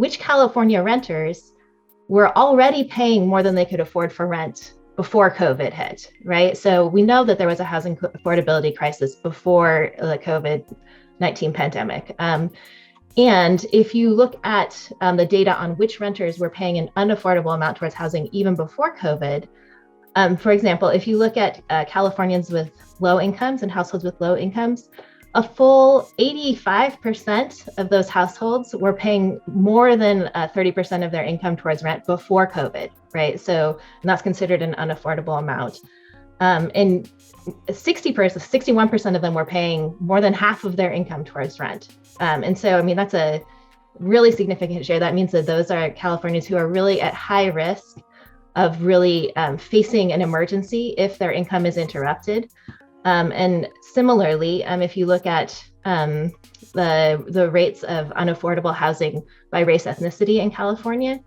which California renters were already paying more than they could afford for rent before COVID hit, right? So we know that there was a housing affordability crisis before the COVID-19 pandemic. And if you look at the data on which renters were paying an unaffordable amount towards housing even before COVID, for example, if you look at Californians with low incomes and households with low incomes, a full 85% of those households were paying more than 30% of their income towards rent before COVID, right? So that's considered an unaffordable amount. And 61% of them were paying more than half of their income towards rent. And so, I mean, that's a really significant share. That means that those are Californians who are really at high risk of really facing an emergency if their income is interrupted. And similarly, if you look at the rates of unaffordable housing by race ethnicity in California,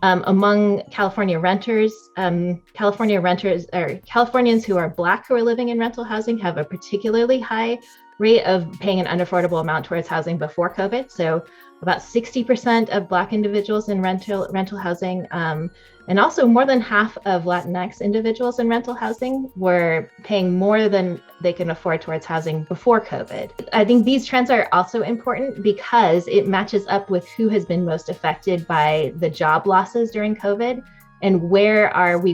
among California renters or Californians who are Black who are living in rental housing have a particularly high rate of paying an unaffordable amount towards housing before COVID. So about 60% of Black individuals in rental housing, and also more than half of Latinx individuals in rental housing were paying more than they can afford towards housing before COVID. I think these trends are also important because it matches up with who has been most affected by the job losses during COVID and where are we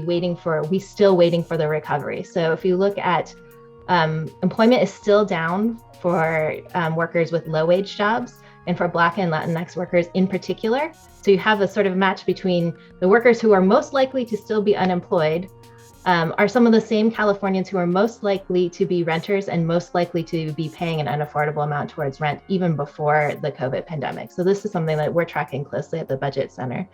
still waiting for the recovery. So if you look at employment is still down for workers with low wage jobs and for Black and Latinx workers in particular. So you have a sort of match between the workers who are most likely to still be unemployed are some of the same Californians who are most likely to be renters and most likely to be paying an unaffordable amount towards rent even before the COVID pandemic. So this is something that we're tracking closely at the Budget Center.